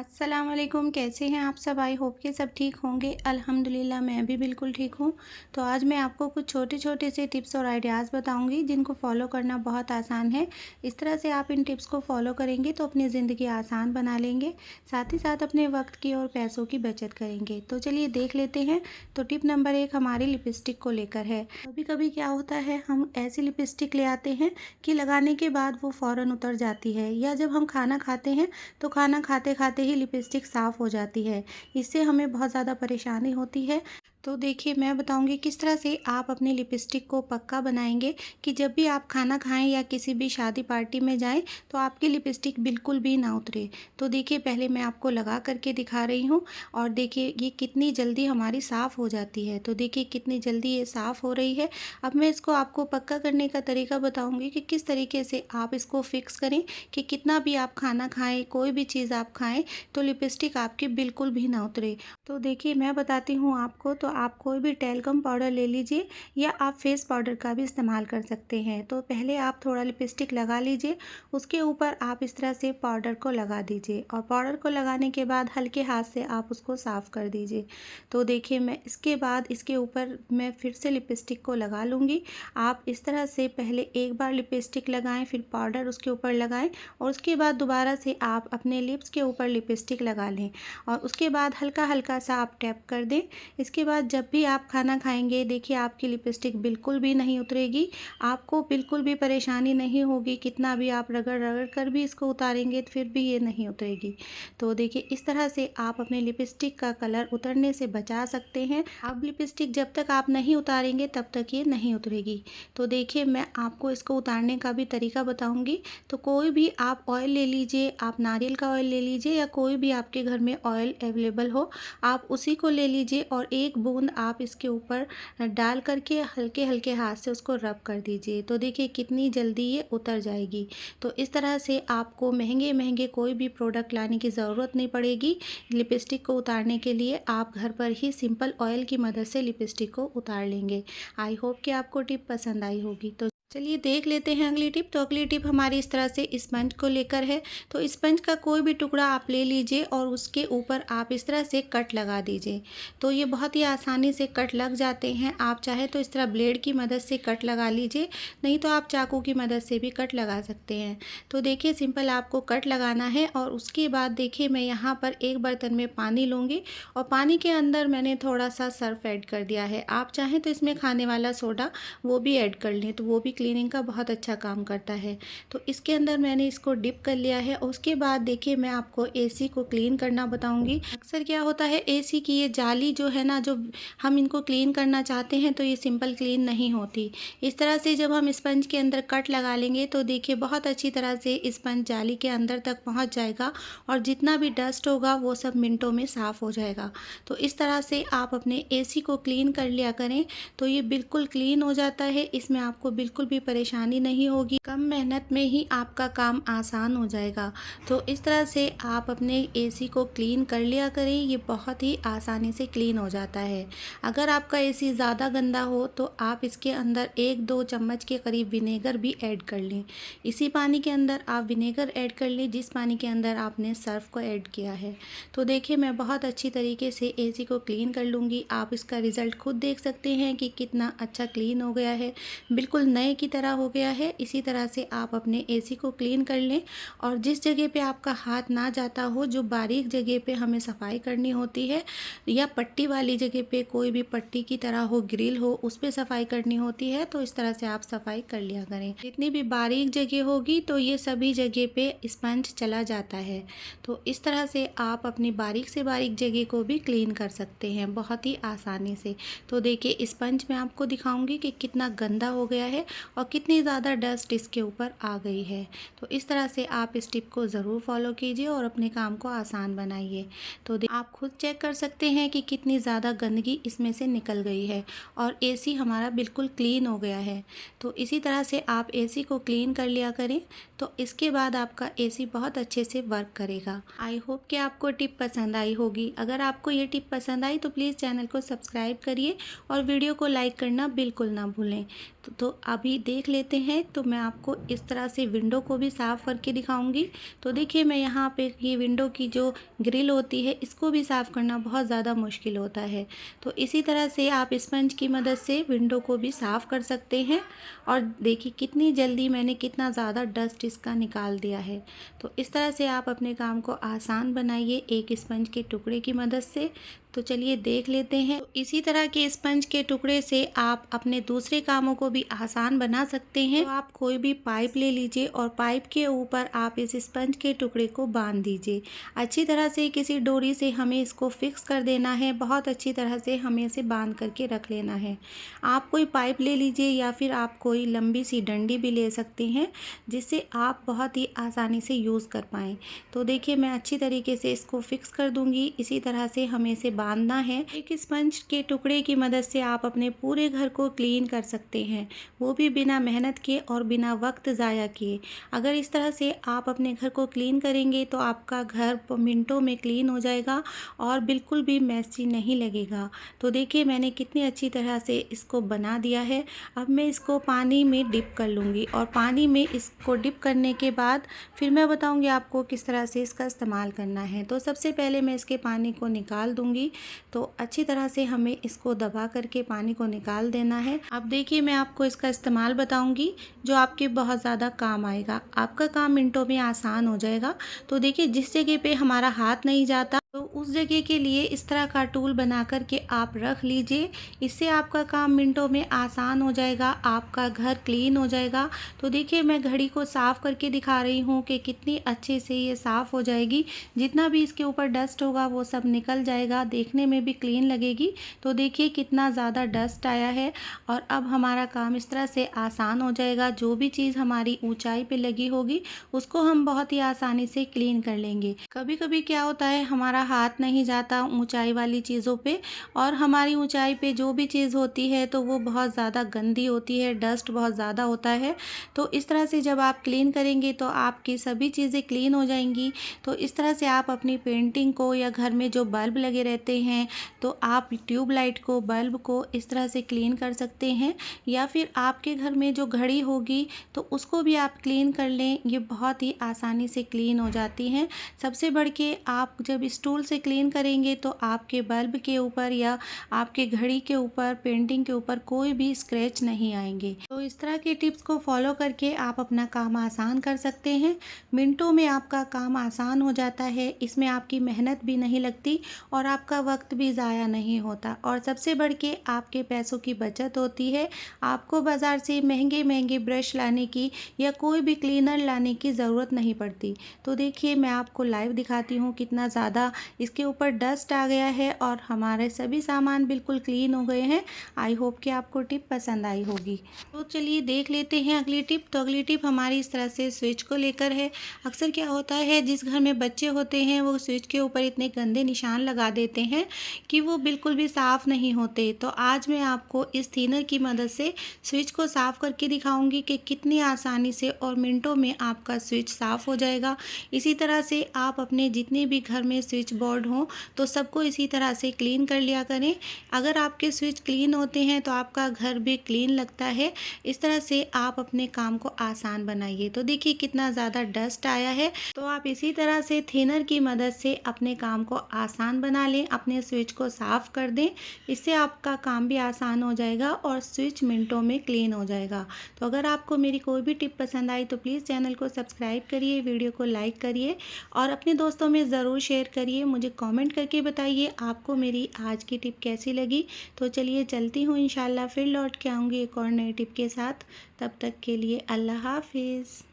अस्सलाम वालेकुम। कैसे हैं आप सब? आई होप कि सब ठीक होंगे। अल्हम्दुलिल्लाह मैं भी बिल्कुल ठीक हूँ। तो आज मैं आपको कुछ छोटे-छोटे से टिप्स और आइडियाज़ बताऊँगी जिनको फ़ॉलो करना बहुत आसान है। इस तरह से आप इन टिप्स को फ़ॉलो करेंगे तो अपनी ज़िंदगी आसान बना लेंगे, साथ ही साथ अपने वक़्त की और पैसों की बचत करेंगे। तो चलिए देख लेते हैं। तो टिप नंबर 1 हमारी लिपस्टिक को लेकर है। कभी-कभी क्या होता है, हम ऐसी लिपस्टिक ले आते हैं कि लगाने के बाद वो फ़ौरन उतर जाती है, या जब हम खाना खाते हैं तो खाना खाते-खाते ही लिपस्टिक साफ़ हो जाती है। इससे हमें बहुत ज़्यादा परेशानी होती है। तो देखिए, मैं बताऊँगी किस तरह से आप अपनी लिपस्टिक को पक्का बनाएँगे कि जब भी आप खाना खाएँ या किसी भी शादी पार्टी में जाएँ तो आपकी लिपस्टिक बिल्कुल भी ना उतरे। तो देखिए, पहले मैं आपको लगा कर के दिखा रही हूँ और देखिए ये कितनी जल्दी हमारी साफ़ हो जाती है। तो देखिए कितनी जल्दी ये साफ़ हो रही है। अब मैं इसको आपको पक्का करने का तरीका बताऊँगी कि किस तरीके से आप इसको फ़िक्स करें कि कितना भी आप खाना खाएँ, कोई भी चीज़ आप खाएँ तो लिपस्टिक आपकी बिल्कुल भी ना उतरे। तो देखिए, मैं बताती हूँ आपको। तो आप कोई भी टैल्कम पाउडर ले लीजिए या आप फेस पाउडर का भी इस्तेमाल कर सकते हैं। तो पहले आप थोड़ा लिपस्टिक लगा लीजिए, उसके ऊपर आप इस तरह से पाउडर को लगा दीजिए और पाउडर को लगाने के बाद हल्के हाथ से आप उसको साफ़ कर दीजिए। तो देखिए, मैं इसके बाद इसके ऊपर मैं फिर से लिपस्टिक को लगा लूँगी। आप इस तरह से पहले एक बार लिपस्टिक लगाएँ, फिर पाउडर उसके ऊपर लगाएँ और उसके बाद दोबारा से आप अपने लिप्स के ऊपर लिपस्टिक लगा लें और उसके बाद हल्का-हल्का सा आप टैप कर दें। इसके बाद जब भी आप खाना खाएँगे, देखिए आपकी लिपस्टिक बिल्कुल भी नहीं उतरेगी, आपको बिल्कुल भी परेशानी नहीं होगी, कितना भी आप रगड़-रगड़ कर भी इसको उतारेंगे फिर भी ये नहीं उतरेगी। तो देखिए, इस तरह से आप अपने लिपस्टिक का कलर उतरने से बचा सकते हैं। अब लिपस्टिक जब तक आप नहीं उतारेंगे तब तक ये नहीं उतरेगी। तो देखिए, मैं आपको इसको उतारने का भी तरीका बताऊँगी। तो कोई भी आप ऑयल ले लीजिए, आप नारियल का ऑयल ले लीजिए या कोई भी आपके घर में ऑयल अवेलेबल हो, आप उसी को ले लीजिए और एक बूंद आप इसके ऊपर डाल कर के हल्के-हल्के हाथ से उसको रब कर दीजिए। तो देखिए कितनी जल्दी ये उतर जाएगी। तो इस तरह से आपको महँगे-महँगे कोई भी प्रोडक्ट लाने की ज़रूरत नहीं पड़ेगी। लिपस्टिक को उतारने के लिए आप घर पर ही सिंपल ऑयल की मदद से लिपस्टिक को उतार लेंगे। आई होप कि आपको टिप पसंद आई होगी। तो चलिए देख लेते हैं अगली टिप। तो अगली टिप हमारी इस तरह से स्पंज को लेकर है। तो स्पंज का कोई भी टुकड़ा आप ले लीजिए और उसके ऊपर आप इस तरह से कट लगा दीजिए। तो ये बहुत ही आसानी से कट लग जाते हैं। आप चाहे तो इस तरह ब्लेड की मदद से कट लगा लीजिए, नहीं तो आप चाकू की मदद से भी कट लगा सकते हैं। तो देखिए, सिंपल आपको कट लगाना है और उसके बाद देखिए मैं यहाँ पर एक बर्तन में पानी लूँगी और पानी के अंदर मैंने थोड़ा सा सर्फ ऐड कर दिया है। आप चाहें तो इसमें खाने वाला सोडा वो भी ऐड कर लें, तो वो भी क्लीनिंग का बहुत अच्छा काम करता है। तो इसके अंदर मैंने इसको डिप कर लिया है और उसके बाद देखिए मैं आपको एसी को क्लीन करना बताऊंगी। अक्सर क्या होता है, एसी की ये जाली जो है ना, जो हम इनको क्लीन करना चाहते हैं तो ये सिंपल क्लीन नहीं होती। इस तरह से जब हम स्पंज के अंदर कट लगा लेंगे तो देखिए बहुत अच्छी तरह से स्पंज जाली के अंदर तक पहुंच जाएगा और जितना भी डस्ट होगा वो सब मिनटों में साफ़ हो जाएगा। तो इस तरह से आप अपने एसी को क्लीन कर लिया करें तो ये बिल्कुल क्लीन हो जाता है। इसमें आपको बिल्कुल भी परेशानी नहीं होगी, कम मेहनत में ही आपका काम आसान हो जाएगा। तो इस तरह से आप अपने एसी को क्लीन कर लिया करें, ये बहुत ही आसानी से क्लीन हो जाता है। अगर आपका एसी ज़्यादा गंदा हो तो आप इसके अंदर 1-2 चम्मच के करीब विनेगर भी ऐड कर लें। इसी पानी के अंदर आप विनेगर ऐड कर लें जिस पानी के अंदर आपने सर्फ को ऐड किया है। तो देखिए मैं बहुत अच्छी तरीके से एसी को क्लीन कर लूँगी। आप इसका रिज़ल्ट खुद देख सकते हैं कि कितना अच्छा क्लीन हो गया है, बिल्कुल नए की तरह हो गया है। इसी तरह से आप अपने एसी को क्लीन कर लें और जिस जगह पे आपका हाथ ना जाता हो, जो बारीक जगह पे हमें सफाई करनी होती है या पट्टी वाली जगह पे, कोई भी पट्टी की तरह हो, ग्रिल हो, उस पे सफाई करनी होती है, तो इस तरह से आप सफाई कर लिया करें। जितनी भी बारीक जगह होगी तो ये सभी जगह पे स्पंज चला जाता है। तो इस तरह से आप अपनी बारीक से बारीक जगह को भी क्लीन कर सकते हैं बहुत ही आसानी से। तो देखिए स्पंज मैं आपको दिखाऊंगी कि कितना गंदा हो गया है और कितनी ज़्यादा डस्ट इसके ऊपर आ गई है। तो इस तरह से आप इस टिप को ज़रूर फॉलो कीजिए और अपने काम को आसान बनाइए। तो आप खुद चेक कर सकते हैं कि कितनी ज़्यादा गंदगी इसमें से निकल गई है और एसी हमारा बिल्कुल क्लीन हो गया है। तो इसी तरह से आप एसी को क्लीन कर लिया करें, तो इसके बाद आपका एसी बहुत अच्छे से वर्क करेगा। आई होप कि आपको टिप पसंद आई होगी। अगर आपको ये टिप पसंद आई तो प्लीज़ चैनल को सब्सक्राइब करिए और वीडियो को लाइक करना बिल्कुल ना भूलें। तो अभी देख लेते हैं। तो मैं आपको इस तरह से विंडो को भी साफ़ करके दिखाऊंगी। तो देखिए मैं यहाँ पे ये विंडो की जो ग्रिल होती है इसको भी साफ़ करना बहुत ज़्यादा मुश्किल होता है। तो इसी तरह से आप स्पंज की मदद से विंडो को भी साफ़ कर सकते हैं। और देखिए कितनी जल्दी मैंने कितना ज़्यादा डस्ट इसका निकाल दिया है। तो इस तरह से आप अपने काम को आसान बनाइए एक स्पंज के टुकड़े की मदद से। तो चलिए देख लेते हैं। तो इसी तरह के स्पंज के टुकड़े से आप अपने दूसरे कामों को भी आसान बना सकते हैं। तो आप कोई भी पाइप ले लीजिए और पाइप के ऊपर आप इस स्पंज के टुकड़े को बांध दीजिए। अच्छी तरह से किसी डोरी से हमें इसको फिक्स कर देना है। बहुत अच्छी तरह से हमें इसे बांध करके रख लेना है। आप कोई पाइप ले लीजिए या फिर आप कोई लंबी सी डंडी भी ले सकते हैं, जिससे आप बहुत ही आसानी से यूज़ कर पाएँ। तो देखिए मैं अच्छी तरीके से इसको फिक्स कर दूँगी। इसी तरह से हमें इसे बांधना है। एक स्पंज के टुकड़े की मदद से आप अपने पूरे घर को क्लीन कर सकते हैं, वो भी बिना मेहनत किए और बिना वक्त ज़ाया किए। अगर इस तरह से आप अपने घर को क्लीन करेंगे तो आपका घर मिनटों में क्लीन हो जाएगा और बिल्कुल भी मैसी नहीं लगेगा। तो देखिए मैंने कितनी अच्छी तरह से इसको बना दिया है। अब मैं इसको पानी में डिप कर लूँगी और पानी में इसको डिप करने के बाद फिर मैं बताऊँगी आपको किस तरह से इसका इस्तेमाल करना है। तो सबसे पहले मैं इसके पानी को निकाल दूँगी। तो अच्छी तरह से हमें इसको दबा करके पानी को निकाल देना है। अब देखिए मैं आपको इसका इस्तेमाल बताऊंगी जो आपके बहुत ज़्यादा काम आएगा। आपका काम मिनटों में आसान हो जाएगा। तो देखिए जिस जगह पे हमारा हाथ नहीं जाता तो उस जगह के लिए इस तरह का टूल बना करके आप रख लीजिए। इससे आपका काम मिनटों में आसान हो जाएगा, आपका घर क्लीन हो जाएगा। तो देखिए मैं घड़ी को साफ़ करके दिखा रही हूँ कि कितनी अच्छे से ये साफ़ हो जाएगी। जितना भी इसके ऊपर डस्ट होगा वो सब निकल जाएगा, देखने में भी क्लीन लगेगी। तो देखिए कितना ज़्यादा डस्ट आया है और अब हमारा काम इस तरह से आसान हो जाएगा। जो भी चीज़ हमारी ऊंचाई पे लगी होगी उसको हम बहुत ही आसानी से क्लीन कर लेंगे। कभी कभी क्या होता है हमारा हाथ नहीं जाता ऊंचाई वाली चीज़ों पे और हमारी ऊंचाई पे जो भी चीज़ होती है तो वो बहुत ज़्यादा गंदी होती है, डस्ट बहुत ज़्यादा होता है। तो इस तरह से जब आप क्लीन करेंगे तो आपकी सभी चीज़ें क्लीन हो जाएंगी। तो इस तरह से आप अपनी पेंटिंग को या घर में जो बल्ब लगे रहते हैं तो आप ट्यूबलाइट को, बल्ब को इस तरह से क्लीन कर सकते हैं। या फिर आपके घर में जो घड़ी होगी तो उसको भी आप क्लीन कर लें, ये बहुत ही आसानी से क्लीन हो जाती हैं। सबसे बढ़ के आप जब स्टूल से क्लीन करेंगे तो आपके बल्ब के ऊपर या आपके घड़ी के ऊपर, पेंटिंग के ऊपर कोई भी स्क्रैच नहीं आएंगे। तो इस तरह के टिप्स को फॉलो करके आप अपना काम आसान कर सकते हैं। मिनटों में आपका काम आसान हो जाता है, इसमें आपकी मेहनत भी नहीं लगती और आपका वक्त भी ज़ाया नहीं होता और सबसे बढ़ के आपके पैसों की बचत होती है। आपको बाज़ार से महंगे महंगे ब्रश लाने की या कोई भी क्लीनर लाने की ज़रूरत नहीं पड़ती। तो देखिए मैं आपको लाइव दिखाती हूँ कितना ज़्यादा इसके ऊपर डस्ट आ गया है और हमारे सभी सामान बिल्कुल क्लीन हो गए हैं। आई होप कि आपको टिप पसंद आई होगी। तो चलिए देख लेते हैं अगली टिप। तो अगली टिप हमारी इस तरह से स्विच को लेकर है। अक्सर क्या होता है जिस घर में बच्चे होते हैं वो स्विच के ऊपर इतने गंदे निशान लगा देते हैं कि वो बिल्कुल भी साफ़ नहीं होते। तो आज मैं आपको इस थिनर की मदद से स्विच को साफ़ करके दिखाऊंगी कि कितनी आसानी से और मिनटों में आपका स्विच साफ़ हो जाएगा। इसी तरह से आप अपने जितने भी घर में स्विच बोर्ड हों तो सबको इसी तरह से क्लीन कर लिया करें। अगर आपके स्विच क्लीन होते हैं तो आपका घर भी क्लीन लगता है। इस तरह से आप अपने काम को आसान बनाइए। तो देखिए कितना ज़्यादा डस्ट आया है। तो आप इसी तरह से थिनर की मदद से अपने काम को आसान बना लें, अपने स्विच को साफ़ कर दें। इससे आपका काम भी आसान हो जाएगा और स्विच मिनटों में क्लीन हो जाएगा। तो अगर आपको मेरी कोई भी टिप पसंद आई तो प्लीज़ चैनल को सब्सक्राइब करिए, वीडियो को लाइक करिए और अपने दोस्तों में ज़रूर शेयर करिए। मुझे कमेंट करके बताइए आपको मेरी आज की टिप कैसी लगी। तो चलिए चलती हूँ, इंशाल्लाह फिर लौट के आऊँगी एक और नई टिप के साथ। तब तक के लिए अल्लाह हाफिज़।